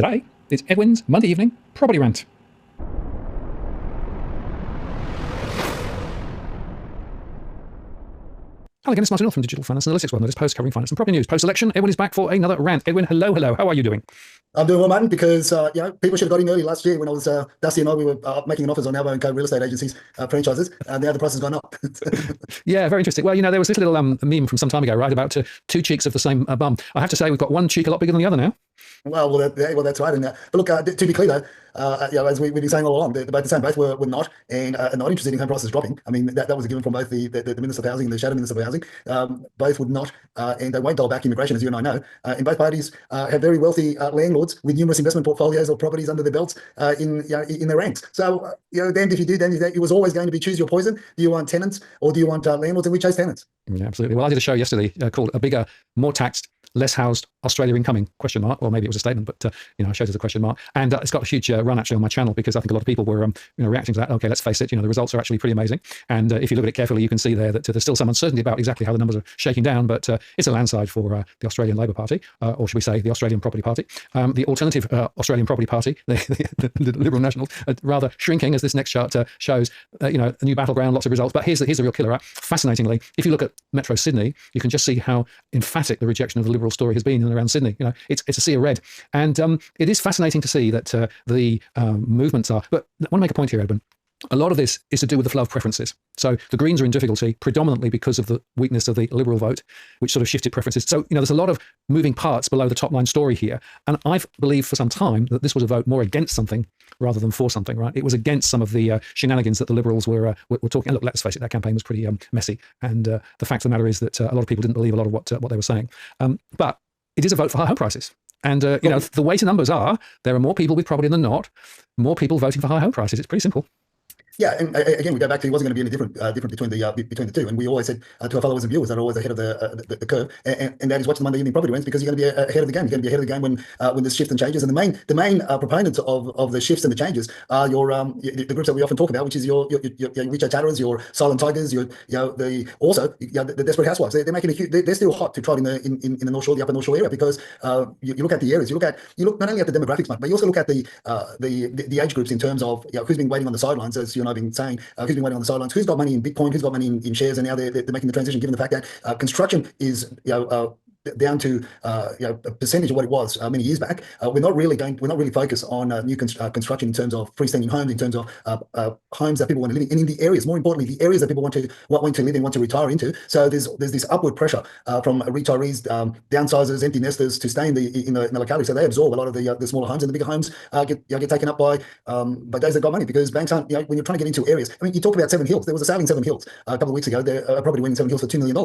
Today, it's Edwin's Monday evening property rant. Hello again, it's Martin Hill from Digital Finance Analytics, well, notice post covering finance and property news. Post-election, Edwin is back for another rant. Edwin, hello. How are you doing? I'm doing well, Martin, because people should have got in early last year when I was Dusty and I, we were making offers on our own co-real estate agencies, franchises, and now the price has gone up. Yeah, very interesting. Well, there was this little meme from some time ago, right, about two cheeks of the same bum. I have to say we've got one cheek a lot bigger than the other now. Well, that's right. And but look, to be clear though, as we've been saying all along, both were not interested in home prices dropping. I mean, that was a given from both the Minister of Housing and the Shadow Minister of Housing. Both would not, and they won't dial back immigration, as you and I know. And both parties have very wealthy landlords with numerous investment portfolios or properties under their belts in their ranks. So then if you do, it was always going to be choose your poison. Do you want tenants or do you want landlords? And we chose tenants. Yeah, absolutely. Well, I did a show yesterday called "A Bigger, More Taxed, Less Housed Australia Incoming?" ? Or maybe it was a statement, but I showed it as a question mark, and it's got a huge run actually on my channel because I think a lot of people were reacting to that. Okay, let's face it, the results are actually pretty amazing, and if you look at it carefully, you can see there that there's still some uncertainty about exactly how the numbers are shaking down, but it's a landslide for the Australian Labor Party, or should we say the Australian Property Party. The alternative Australian Property Party, the Liberal Nationals, rather shrinking, as this next chart shows. A new battleground, lots of results, but here's the real killer. Fascinatingly, if you look at Metro Sydney, you can just see how emphatic the rejection of the Liberal story has been in and around Sydney. It's a sea of red, and it is fascinating to see that the movements are. But I want to make a point here, Edwin. A lot of this is to do with the flow of preferences. So the Greens are in difficulty predominantly because of the weakness of the Liberal vote, which sort of shifted preferences. So, there's a lot of moving parts below the top line story here. And I've believed for some time that this was a vote more against something rather than for something, right? It was against some of the shenanigans that the Liberals were talking. And look, let's face it, that campaign was pretty messy. And the fact of the matter is that a lot of people didn't believe a lot of what they were saying. But it is a vote for high home prices. And, the way to numbers are, there are more people with property than not, more people voting for high home prices. It's pretty simple. Yeah, and again, we go back to it wasn't going to be any different between the two. And we always said to our followers and viewers that are always ahead of the curve, and that is watching the Monday evening property rants, because you're going to be ahead of the game. You're going to be ahead of the game when there's shifts and changes. And the main proponents of the shifts and the changes are the groups that we often talk about, which is your retail chatterers, your silent tigers, the desperate housewives. They're making they're still hot to trot in the North Shore, the Upper North Shore area, because you look at the areas, you look not only at the demographics, but you also look at the age groups in terms of who's been waiting on the sidelines, as you and I've been saying, who's been waiting on the sidelines, who's got money in Bitcoin, who's got money in shares, and now they're making the transition, given the fact that construction is down to a percentage of what it was many years back. We're not really focused on new construction in terms of freestanding homes, in terms of homes that people want to live in, and in the areas, more importantly, the areas that people want to live in, want to retire into. So there's this upward pressure from retirees, downsizers, empty nesters to stay in the locality. So they absorb a lot of the smaller homes, and the bigger homes get taken up by those that got money, because banks aren't. When you're trying to get into areas, I mean, you talk about Seven Hills. There was a sale in Seven Hills a couple of weeks ago. A property went in Seven Hills for $2 million.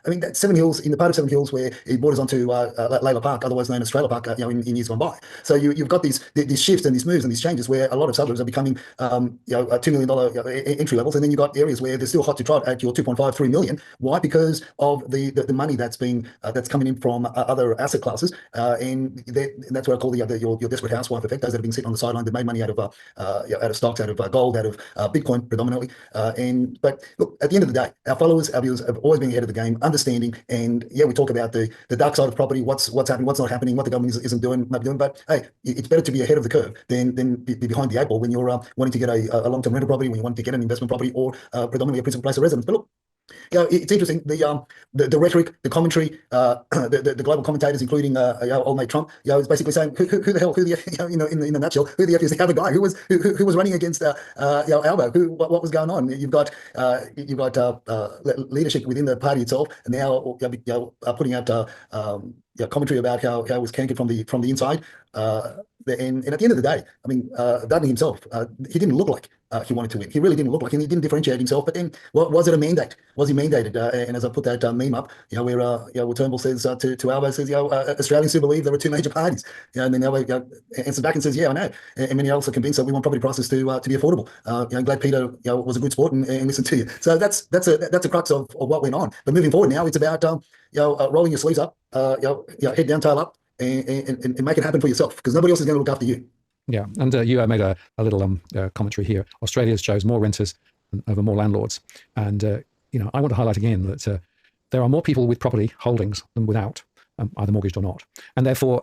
I mean, that's Seven Hills, in the part of Seven Hills where it borders onto Layla Park, otherwise known as Trailer Park, in years gone by. So you've got these shifts and these moves and these changes where a lot of suburbs are becoming $2 million entry levels, and then you've got areas where they're still hot to trot at your 2.5, 3 million. Why? Because of the money that's coming in from other asset classes, and that's what I call your desperate housewife effect. Those that have been sitting on the sideline, they made money out of stocks, out of gold, out of Bitcoin predominantly. But look, at the end of the day, our followers, our viewers have always been ahead of the game, understanding, and we talk about the dark side of property, what's happening, what's not happening, what the government isn't doing, maybe doing. But hey, it's better to be ahead of the curve than be behind the eight ball when you're wanting to get a long-term rental property, when you want to get an investment property, or predominantly a principal place of residence. But look, it's interesting, the rhetoric, the commentary, the global commentators, including old mate Trump, is basically saying who the hell, in a nutshell, who the F is the other guy who was running against Albo, what was going on? You've got leadership within the party itself, and now putting out commentary about how it was cankered from the inside. And at the end of the day, I mean, Dudley himself, he didn't look like he wanted to win. He really didn't look like, and he didn't differentiate himself. But then, was it a mandate? Was he mandated? And as I put that meme up, where Turnbull says to Albo, says, Australians still believe there are two major parties. And then Albo answers back and says, I know. And many others are convinced that we want property prices to be affordable. Glad Peter was a good sport and listened to you. So that's a crux of what went on. But moving forward now, it's about rolling your sleeves up, head down, tail up, and make it happen for yourself, because nobody else is going to look after you. Yeah, and you made a little commentary here. Australia chose more renters over more landlords, and I want to highlight again that there are more people with property holdings than without, either mortgaged or not, and therefore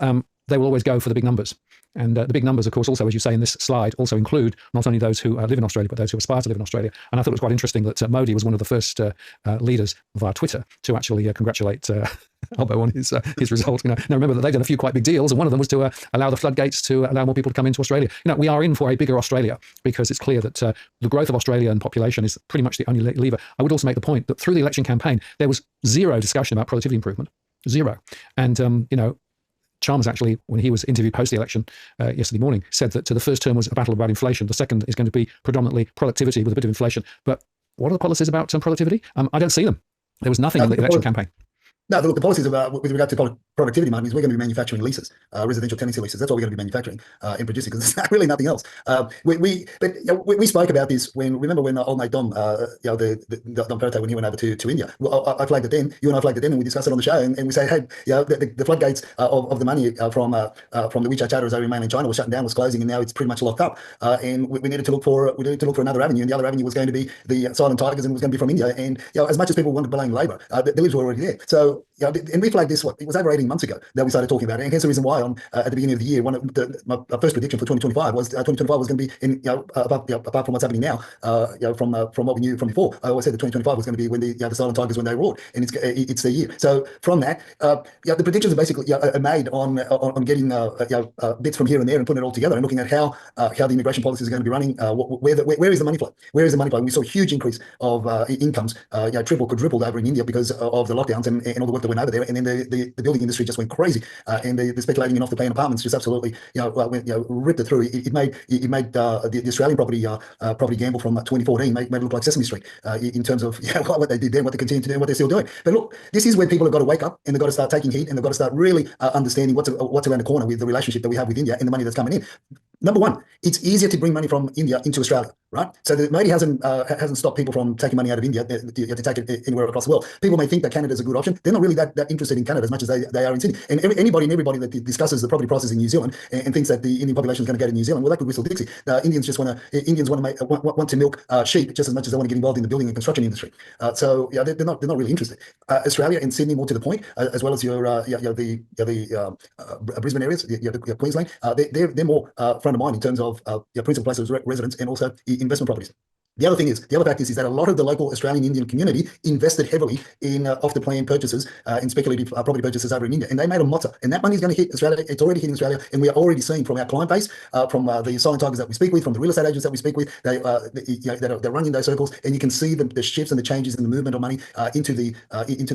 they will always go for the big numbers. And the big numbers, of course, also, as you say in this slide, also include not only those who live in Australia, but those who aspire to live in Australia. And I thought it was quite interesting that Modi was one of the first leaders via Twitter to actually congratulate Albo on his result. Now remember that they've done a few quite big deals, and one of them was to allow the floodgates to allow more people to come into Australia. We are in for a bigger Australia, because it's clear that the growth of Australian population is pretty much the only lever. I would also make the point that through the election campaign, there was zero discussion about productivity improvement. Zero. And, Chalmers actually, when he was interviewed post the election yesterday morning, said that the first term was a battle about inflation. The second is going to be predominantly productivity with a bit of inflation. But what are the policies about productivity? I don't see them. There was nothing in the election campaign. No, look, the policies about with regard to productivity, Martin, is we're going to be manufacturing leases, residential tenancy leases. That's what we're going to be manufacturing and producing, because there's really nothing else. We spoke about this remember when old mate Dom, Dom Perrottet, when he went over to India. Well, I flagged it then. You and I flagged it then, and we discussed it on the show. And we say, hey, the floodgates of the money from the WeChat chatters over in mainland China was shutting down, was closing, and now it's pretty much locked up. And we needed to look for another avenue, and the other avenue was going to be the silent tigers, and it was going to be from India. And as much as people wanted to blame Labor, the libs were already there. So. And we flagged this, it was over 18 months ago that we started talking about it. And hence the reason why at the beginning of the year, my first prediction for 2025 was 2025 was going to be apart from what's happening now, from what we knew from before. I always said that 2025 was going to be when the silent tigers, when they roared, and it's their year. So from that, the predictions are basically made on getting bits from here and there and putting it all together and looking at how the immigration policies are going to be running. Where is the money flow? Where is the money flow? We saw a huge increase of incomes, quadrupled over in India because of the lockdowns and all the work that went over there, and then the building industry just went crazy, and the speculating in off-the-plan apartments just absolutely ripped it through. It made the Australian property gamble from 2014 made it look like Sesame Street in terms of what they did then, what they continue to do, and what they're still doing. But look, this is where people have got to wake up, and they've got to start taking heed, and they've got to start really understanding what's around the corner with the relationship that we have with India and the money that's coming in. Number one, it's easier to bring money from India into Australia, right? So the Modi hasn't stopped people from taking money out of India to take it anywhere across the world. People may think that Canada is a good option. They're not really that interested in Canada as much as they are in Sydney. And anybody and everybody that discusses the property prices in New Zealand and thinks that the Indian population is going to go to New Zealand, well, that could whistle Dixie. Indians want to milk sheep just as much as they want to get involved in the building and construction industry. So they're not really interested. Australia and Sydney, more to the point, as well as the Brisbane areas, Queensland, they're more front of mind in terms of principal places of residence and also investment properties. The other fact is that a lot of the local Australian Indian community invested heavily in off-the-plan purchases, in speculative property purchases over in India, and they made a motta. And that money is going to hit Australia. It's already hitting Australia, and we are already seeing from our client base, from the silent tigers that we speak with, from the real estate agents that we speak with, they're running those circles, and you can see the shifts and the changes in the movement of money into the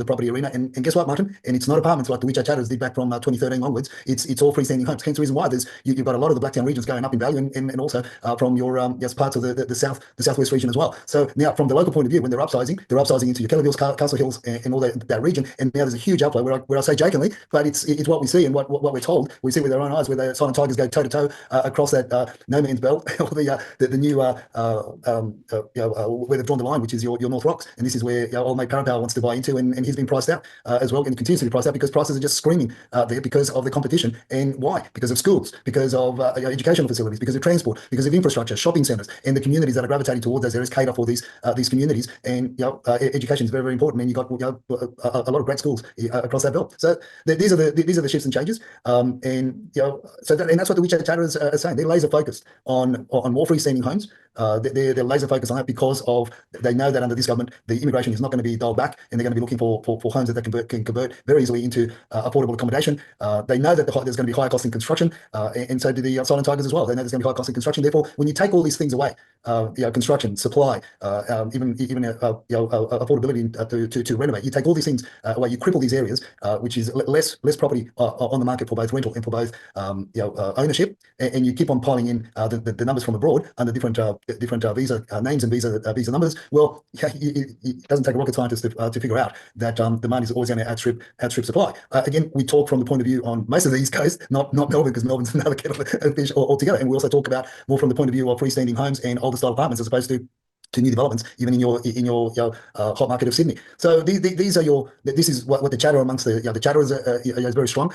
property arena. And guess what, Martin? And it's not apartments like the WeChat chatters did back from 2013 onwards. It's all freestanding homes. Hence the reason why you've got a lot of the Blacktown regions going up in value, and also from your parts of the southwest region as well. So now, from the local point of view, when they're upsizing into your Keller Hills, Castle Hills, and all that region, and now there's a huge outflow where I say jokingly, but it's what we see and what we're told. We see with our own eyes where the silent tigers go toe to toe across that no man's belt, or the new where they've drawn the line, which is your North Rocks, and this is where old mate Parapower wants to buy into, and he's been priced out as well, and continues to be priced out because prices are just screaming there because of the competition. And why? Because of schools, because of educational facilities, because of transport, because of infrastructure, shopping centres, and the communities that are gravitating towards those areas cater for these communities. And education is very, very important, and you've got a lot of great schools across that belt. So these are the shifts and changes, and that's what the WeChat chatters are saying. They're laser focused on more freestanding homes. They're laser focused on that because they know that under this government the immigration is not going to be dialed back, and they're going to be looking for homes that they can convert very easily into affordable accommodation. They know that there's going to be higher cost in construction, and so do the silent tigers as well. They know there's going to be high cost in construction. Therefore, when you take all these things away, construction, supply, even affordability to renovate, you take all these things away, you cripple these areas, which is less property on the market for both rental and for both ownership, and you keep on piling in the numbers from abroad under different visa names and visa numbers. Well, it doesn't take a rocket scientist to figure out that demand is always going to outstrip supply. Again, we talk from the point of view on most of the East Coast, not Melbourne, because Melbourne's another kettle of fish altogether. And we also talk about more from the point of view of freestanding homes and older style apartments as opposed to new developments, even in your hot market of Sydney. So this is what the chatter amongst the chatter is very strong.